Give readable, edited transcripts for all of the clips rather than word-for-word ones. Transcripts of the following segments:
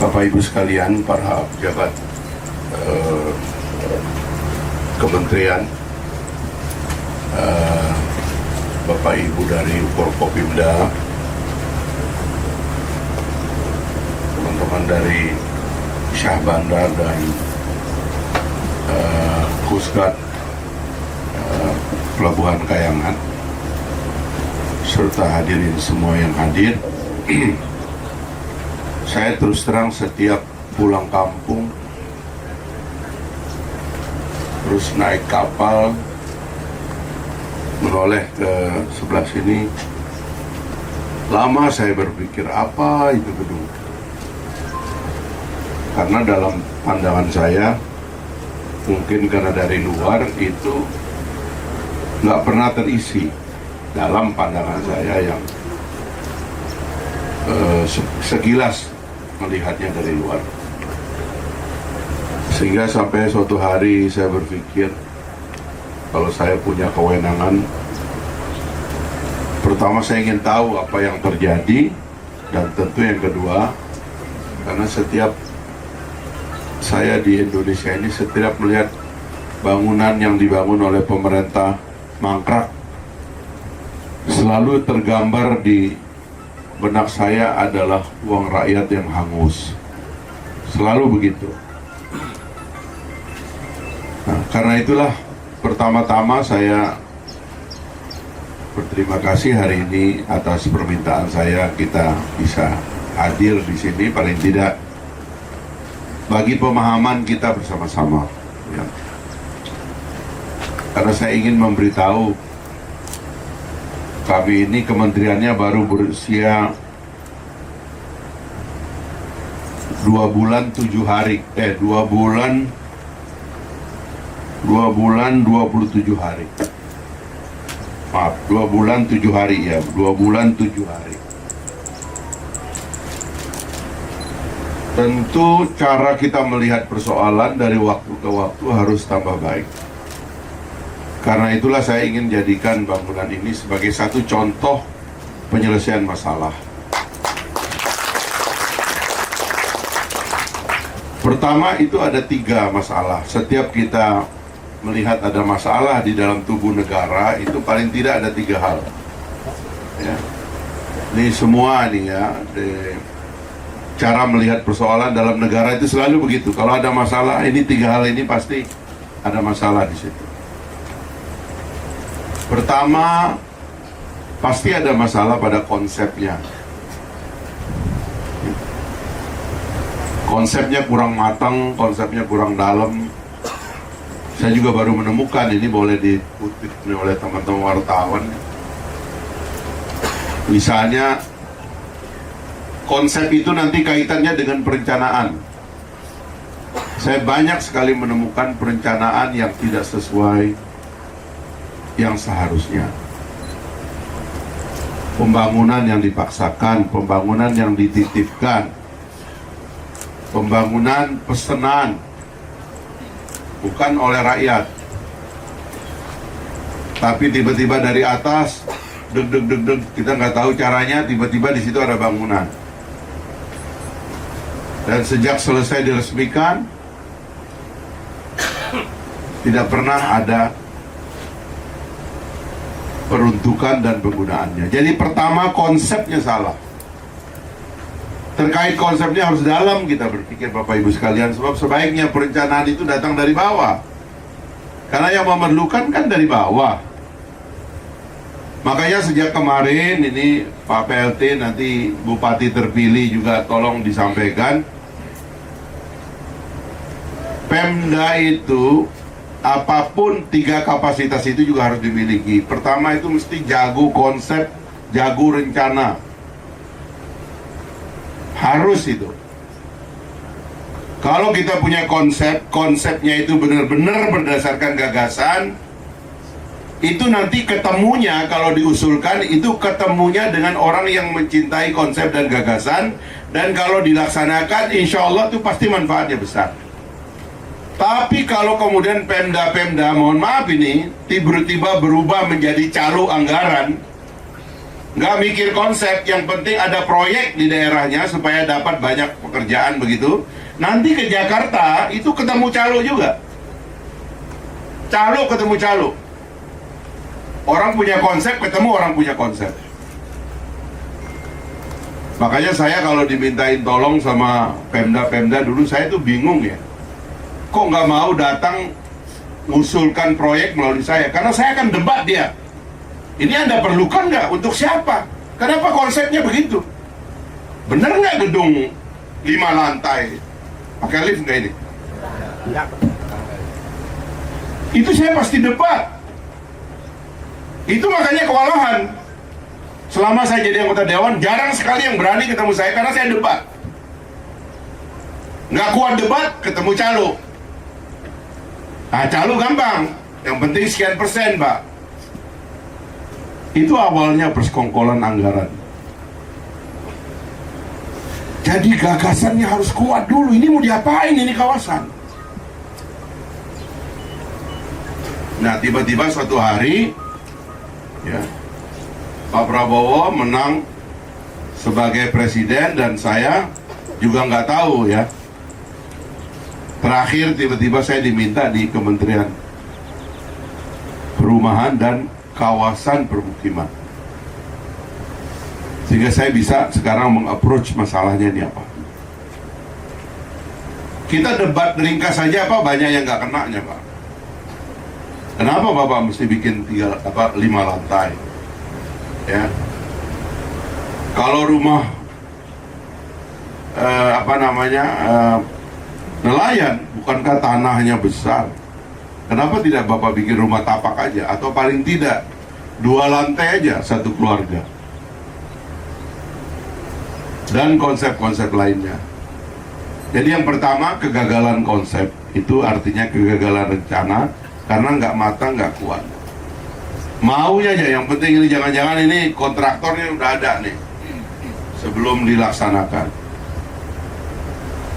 Bapak Ibu sekalian, para pejabat kementerian, Bapak Ibu dari Forkopimda, teman-teman dari Syah Bandar dan Coast Guard Pelabuhan Kayangan, serta hadirin semua yang hadir. Saya terus terang setiap pulang kampung, terus naik kapal menoleh ke sebelah sini, lama saya berpikir apa itu gedung. Karena dalam pandangan saya, mungkin karena dari luar itu nggak pernah terisi dalam pandangan saya yang sekilas melihatnya dari luar. Sehingga sampai suatu hari saya berpikir, kalau saya punya kewenangan, pertama saya ingin tahu apa yang terjadi, dan tentu yang kedua, karena setiap saya di Indonesia ini, setiap melihat bangunan yang dibangun oleh pemerintah mangkrak, selalu tergambar di benak saya adalah uang rakyat yang hangus. Selalu begitu. Nah, karena itulah pertama-tama saya berterima kasih hari ini atas permintaan saya kita bisa hadir di sini, paling tidak bagi pemahaman kita bersama-sama. Ya. Karena saya ingin memberitahu, kami ini kementeriannya baru berusia 2 bulan 7 hari, 2 bulan 27 hari. Maaf, 2 bulan 7 hari ya, 2 bulan 7 hari. Tentu cara kita melihat persoalan dari waktu ke waktu harus tambah baik. Karena itulah saya ingin jadikan bangunan ini sebagai satu contoh penyelesaian masalah. Pertama, itu ada 3 masalah. Setiap kita melihat ada masalah di dalam tubuh negara, itu paling tidak ada 3 hal. Ya. Ini semua nih ya, cara melihat persoalan dalam negara itu selalu begitu. Kalau ada masalah, ini 3 hal ini pasti ada masalah di situ. Pertama, pasti ada masalah pada konsepnya. Konsepnya kurang matang, konsepnya kurang dalam. Saya juga baru menemukan, ini boleh dikutip oleh teman-teman wartawan. Misalnya, konsep itu nanti kaitannya dengan perencanaan. Saya banyak sekali menemukan perencanaan yang tidak sesuai yang seharusnya. Pembangunan yang dipaksakan, pembangunan yang dititipkan, pembangunan pesanan, bukan oleh rakyat, tapi tiba-tiba dari atas, deg, kita nggak tahu caranya, tiba-tiba di situ ada bangunan. Dan sejak selesai diresmikan, tidak pernah ada peruntukan dan penggunaannya. Jadi pertama, konsepnya salah. Terkait konsepnya harus dalam kita berpikir, Bapak Ibu sekalian, sebab sebaiknya perencanaan itu datang dari bawah. Karena yang memerlukan kan dari bawah. Makanya sejak kemarin ini Pak PLT, nanti Bupati terpilih juga tolong disampaikan, Pemda itu apapun 3 kapasitas itu juga harus dimiliki. Pertama itu mesti jago konsep, jago rencana. Harus itu. Kalau kita punya konsep, konsepnya itu benar-benar berdasarkan gagasan, itu nanti ketemunya, kalau diusulkan, itu ketemunya dengan orang yang mencintai konsep dan gagasan, dan kalau dilaksanakan, insya Allah itu pasti manfaatnya besar. Tapi kalau kemudian Pemda-Pemda, mohon maaf ini, tiba-tiba berubah menjadi calo anggaran, nggak mikir konsep, yang penting ada proyek di daerahnya supaya dapat banyak pekerjaan begitu. Nanti ke Jakarta itu ketemu calo juga. Calo ketemu calo. Orang punya konsep ketemu orang punya konsep. Makanya saya kalau dimintain tolong sama Pemda-Pemda dulu, saya tuh bingung ya. Kok nggak mau datang mengusulkan proyek melalui saya? Karena saya akan debat dia. Ini Anda perlukan nggak? Untuk siapa? Kenapa konsepnya begitu? Bener nggak gedung 5 lantai? Pakai lift nggak ini? Itu saya pasti debat. Itu makanya kewalahan. Selama saya jadi anggota dewan, jarang sekali yang berani ketemu saya karena saya debat. Nggak kuat debat, ketemu calo. Nah, calo gampang. Yang penting sekian persen, Pak. Itu awalnya persekongkolan anggaran. Jadi gagasannya harus kuat dulu. Ini mau diapain ini kawasan? Nah, tiba-tiba suatu hari, ya, Pak Prabowo menang sebagai presiden dan saya juga nggak tahu ya. Terakhir tiba-tiba saya diminta di Kementerian Perumahan dan Kawasan Permukiman, sehingga saya bisa sekarang meng-approach masalahnya ini apa. Kita debat ringkas saja Pak, banyak yang nggak kenanya Pak. Kenapa Bapak mesti bikin 5 lantai? Ya, kalau rumah nelayan, bukankah tanahnya besar? Kenapa tidak Bapak bikin rumah tapak aja? Atau paling tidak 2 lantai aja, satu keluarga. Dan konsep-konsep lainnya. Jadi yang pertama, kegagalan konsep. Itu artinya kegagalan rencana, karena nggak matang, nggak kuat. Maunya aja, yang penting ini jangan-jangan ini kontraktornya udah ada nih sebelum dilaksanakan.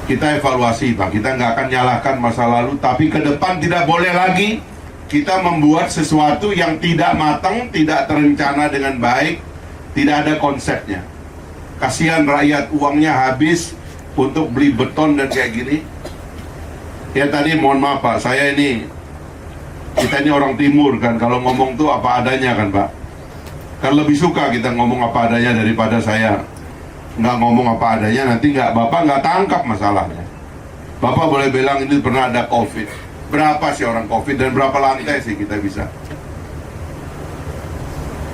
Kita evaluasi Pak, kita nggak akan nyalahkan masa lalu, tapi ke depan tidak boleh lagi kita membuat sesuatu yang tidak matang, tidak terencana dengan baik, tidak ada konsepnya. Kasihan rakyat, uangnya habis untuk beli beton dan kayak gini. Ya tadi mohon maaf Pak, kita ini orang timur kan, kalau ngomong tuh apa adanya kan Pak. Kan lebih suka kita ngomong apa adanya daripada saya nggak ngomong apa adanya, nanti Bapak nggak tangkap masalahnya. Bapak boleh bilang ini pernah ada COVID. Berapa sih orang COVID dan berapa lantai sih kita bisa?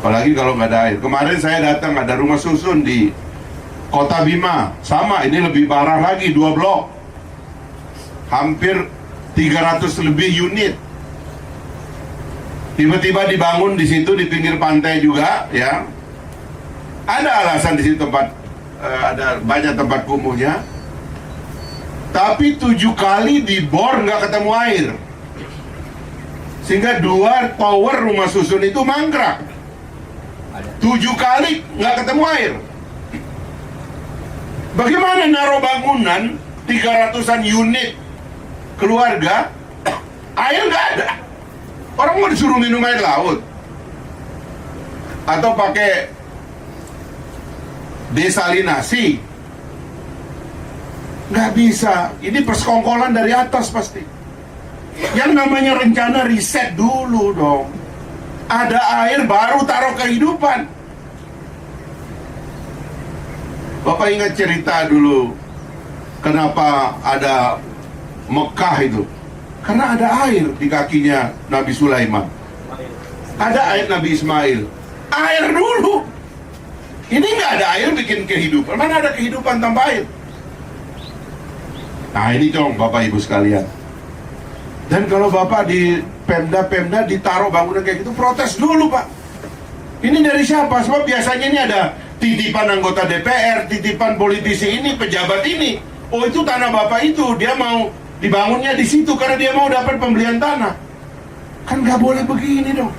Apalagi kalau nggak ada air. Kemarin saya datang, ada rumah susun di Kota Bima. Sama, ini lebih parah lagi, 2 blok. Hampir 300 lebih unit. Tiba-tiba dibangun di situ di pinggir pantai juga, ya. Ada alasan di situ ada banyak tempat kumuhnya, tapi 7 kali dibor nggak ketemu air, sehingga 2 tower rumah susun itu mangkrak. 7 kali nggak ketemu air. Bagaimana naruh bangunan 300-an unit keluarga, air nggak ada. Orang mau disuruh minum air laut atau pakai desalinasi, nggak bisa. Ini persekongkolan dari atas pasti. Yang namanya rencana riset dulu dong. Ada air baru taruh kehidupan. Bapak ingat cerita dulu, kenapa ada Mekah itu? Karena ada air di kakinya Nabi Sulaiman. Ada air Nabi Ismail. Air dulu. Ini nggak ada air bikin kehidupan. Mana ada kehidupan tanpa air? Nah ini dong Bapak Ibu sekalian. Dan kalau Bapak di Pemda ditaruh bangunan kayak gitu, protes dulu Pak. Ini dari siapa? Sebab biasanya ini ada titipan anggota DPR, titipan politisi ini, pejabat ini. Oh itu tanah Bapak itu, dia mau dibangunnya di situ karena dia mau dapat pembelian tanah. Kan nggak boleh begini dong.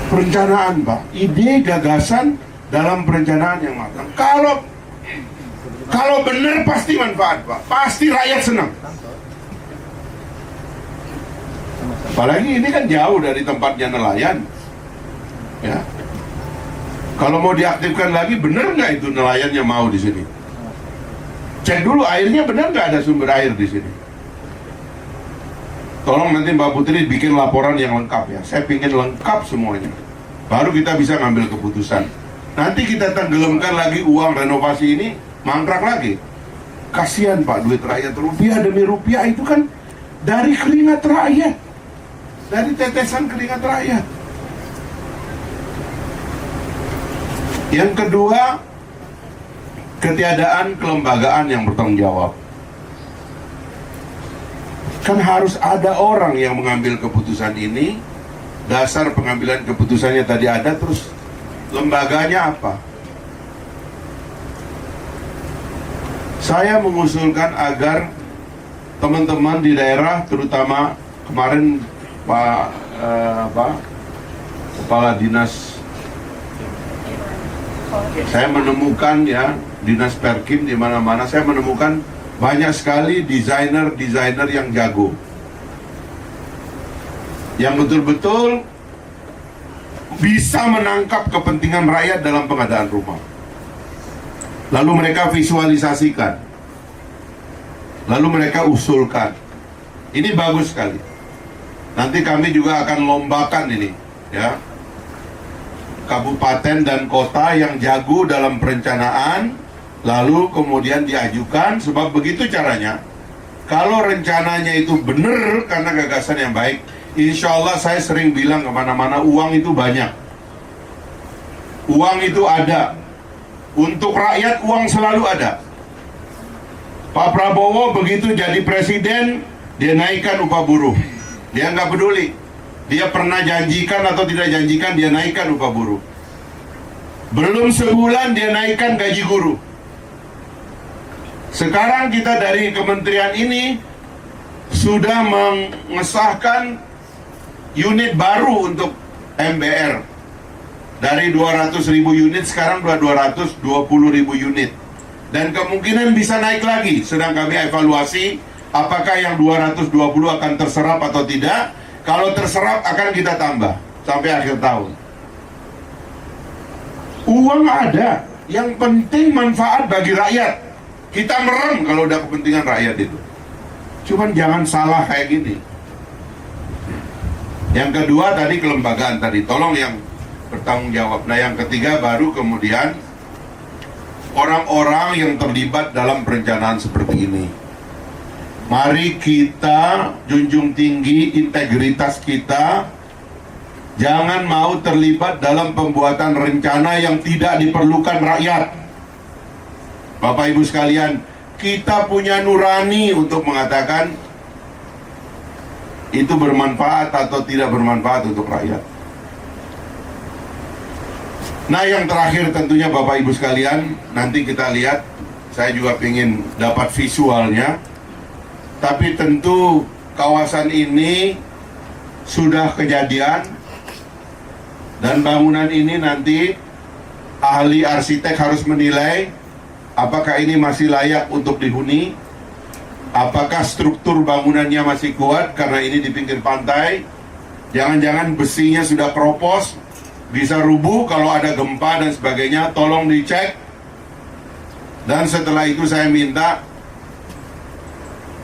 Perencanaan Pak, ide gagasan dalam perencanaan yang matang. Kalau benar pasti manfaat Pak, pasti rakyat senang. Apalagi ini kan jauh dari tempatnya nelayan. Ya, kalau mau diaktifkan lagi, bener nggak itu nelayannya mau di sini? Cek dulu airnya benar nggak ada sumber air di sini. Tolong nanti Mbak Putri bikin laporan yang lengkap ya. Saya pingin lengkap semuanya. Baru kita bisa ngambil keputusan. Nanti kita tenggelamkan lagi uang renovasi ini, mangkrak lagi. Kasihan Pak, duit rakyat, rupiah demi rupiah itu kan dari keringat rakyat, dari tetesan keringat rakyat. Yang kedua, ketiadaan kelembagaan yang bertanggung jawab. Kan harus ada orang yang mengambil keputusan ini. Dasar pengambilan keputusannya tadi ada, terus lembaganya apa? Saya mengusulkan agar teman-teman di daerah, terutama kemarin Pak Kepala Dinas, saya menemukan ya, Dinas Perkim di mana-mana, saya menemukan banyak sekali desainer yang jago, yang betul-betul bisa menangkap kepentingan rakyat dalam pengadaan rumah. Lalu mereka visualisasikan, lalu mereka usulkan. Ini bagus sekali. Nanti kami juga akan lombakan ini, ya, kabupaten dan kota yang jago dalam perencanaan, lalu kemudian diajukan. Sebab begitu caranya. Kalau rencananya itu benar karena gagasan yang baik, insya Allah saya sering bilang kemana-mana, uang itu banyak, uang itu ada. Untuk rakyat uang selalu ada. Pak Prabowo begitu jadi presiden, dia naikkan upah buruh. Dia nggak peduli dia pernah janjikan atau tidak janjikan, dia naikkan upah buruh. Belum sebulan dia naikkan gaji guru. Sekarang kita dari kementerian ini sudah mengesahkan unit baru untuk MBR. Dari 200.000 unit sekarang sudah 220.000 unit. Dan kemungkinan bisa naik lagi. Sedang kami evaluasi apakah yang 220 akan terserap atau tidak. Kalau terserap akan kita tambah sampai akhir tahun. Uang ada, yang penting manfaat bagi rakyat. Kita merem kalau udah kepentingan rakyat itu. Cuman jangan salah kayak gini. Yang kedua tadi kelembagaan tadi, tolong yang bertanggung jawab. Nah yang ketiga baru kemudian orang-orang yang terlibat dalam perencanaan seperti ini. Mari kita junjung tinggi integritas kita. Jangan mau terlibat dalam pembuatan rencana yang tidak diperlukan rakyat. Bapak Ibu sekalian, kita punya nurani untuk mengatakan itu bermanfaat atau tidak bermanfaat untuk rakyat. Nah yang terakhir tentunya Bapak Ibu sekalian, nanti kita lihat, saya juga ingin dapat visualnya. Tapi tentu kawasan ini sudah kejadian, dan bangunan ini nanti ahli arsitek harus menilai apakah ini masih layak untuk dihuni, apakah struktur bangunannya masih kuat karena ini di pinggir pantai. Jangan-jangan besinya sudah kropos, bisa rubuh kalau ada gempa dan sebagainya. Tolong dicek. Dan setelah itu saya minta,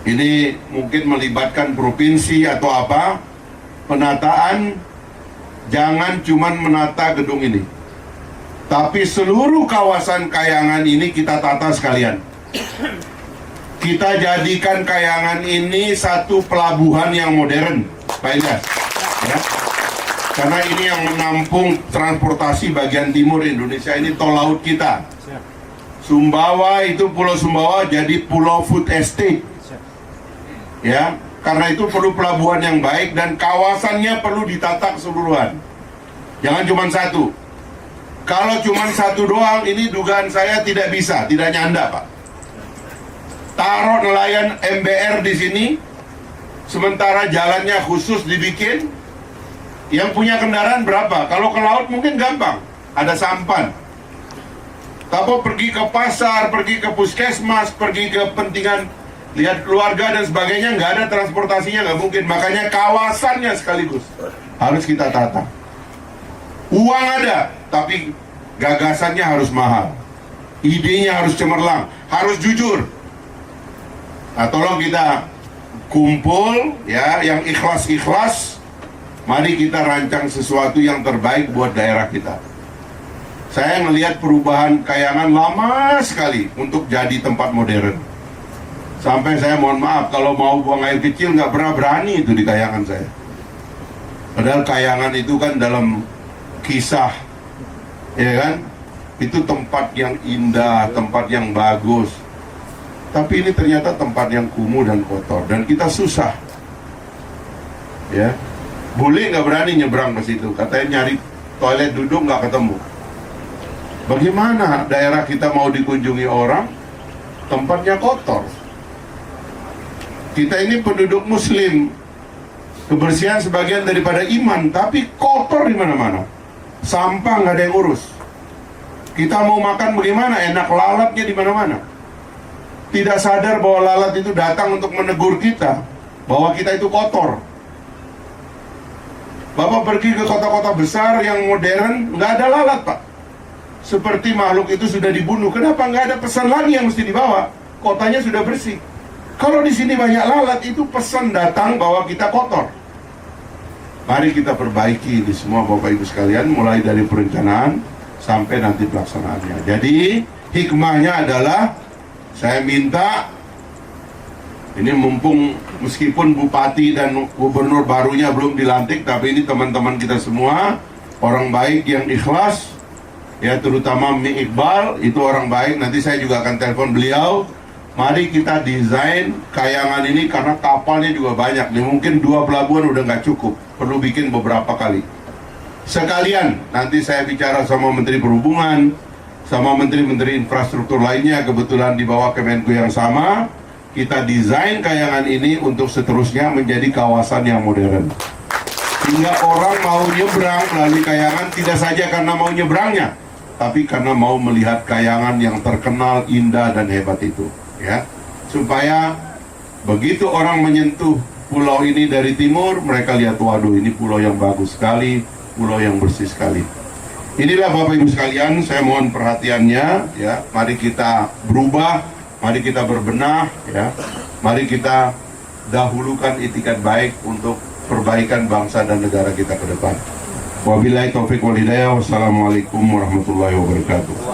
ini mungkin melibatkan provinsi atau apa, penataan. Jangan cuman menata gedung ini, tapi seluruh kawasan Kayangan ini kita tata sekalian. Kita jadikan Kayangan ini satu pelabuhan yang modern, Pak Ilyas, ya? Karena ini yang menampung transportasi bagian timur Indonesia, ini tol laut kita. Sumbawa itu Pulau Sumbawa jadi pulau food estate, ya. Karena itu perlu pelabuhan yang baik dan kawasannya perlu ditata keseluruhan. Jangan cuma satu. Kalau cuma satu doang, ini dugaan saya tidak bisa, tidak nyanda, Pak. Taruh nelayan MBR di sini, sementara jalannya khusus dibikin. Yang punya kendaraan berapa? Kalau ke laut mungkin gampang, ada sampan. Tapi pergi ke pasar, pergi ke puskesmas, pergi ke kepentingan lihat keluarga dan sebagainya, nggak ada transportasinya, nggak mungkin. Makanya kawasannya sekaligus harus kita tata. Uang ada, tapi gagasannya harus mahal. Idenya harus cemerlang, harus jujur. Nah, tolong kita kumpul ya, yang ikhlas-ikhlas. Mari kita rancang sesuatu yang terbaik buat daerah kita. Saya melihat perubahan Kayangan lama sekali untuk jadi tempat modern. Sampai saya mohon maaf, kalau mau buang air kecil nggak pernah berani itu di Kayangan saya. Padahal Kayangan itu kan dalam kisah, ya kan? Itu tempat yang indah, tempat yang bagus. Tapi ini ternyata tempat yang kumuh dan kotor, dan kita susah. Ya, boleh nggak berani nyebrang ke situ. Katanya nyari toilet duduk nggak ketemu. Bagaimana daerah kita mau dikunjungi orang, tempatnya kotor? Kita ini penduduk Muslim, kebersihan sebagian daripada iman, tapi kotor di mana-mana. Sampah nggak ada yang urus. Kita mau makan bagaimana? Enak, lalatnya di mana-mana. Tidak sadar bahwa lalat itu datang untuk menegur kita bahwa kita itu kotor. Bapak pergi ke kota-kota besar yang modern, nggak ada lalat, Pak. Seperti makhluk itu sudah dibunuh. Kenapa nggak ada pesan lagi yang mesti dibawa? Kotanya sudah bersih. Kalau di sini banyak lalat, itu pesan datang bahwa kita kotor. Mari kita perbaiki ini semua, Bapak Ibu sekalian, mulai dari perencanaan sampai nanti pelaksanaannya. Jadi hikmahnya adalah saya minta, ini mumpung meskipun bupati dan gubernur barunya belum dilantik, tapi ini teman-teman kita semua orang baik yang ikhlas, ya, terutama Mi Iqbal, itu orang baik. Nanti saya juga akan telepon beliau. Mari kita desain Kayangan ini, karena kapalnya juga banyak nih. Mungkin 2 pelabuhan udah nggak cukup, perlu bikin beberapa kali. Sekalian nanti saya bicara sama Menteri Perhubungan, sama menteri-menteri infrastruktur lainnya, kebetulan di bawah Kemenku yang sama. Kita desain Kayangan ini untuk seterusnya menjadi kawasan yang modern, hingga orang mau nyebrang melalui Kayangan tidak saja karena mau nyebrangnya, tapi karena mau melihat Kayangan yang terkenal, indah, dan hebat itu, ya. Supaya begitu orang menyentuh pulau ini dari timur, mereka lihat, waduh, ini pulau yang bagus sekali, pulau yang bersih sekali. Inilah Bapak Ibu sekalian, saya mohon perhatiannya, ya. Mari kita berubah, mari kita berbenah, ya. Mari kita dahulukan itikat baik untuk perbaikan bangsa dan negara kita ke depan. Wabillahi taufiq wal hidayah. Wassalamualaikum warahmatullahi wabarakatuh.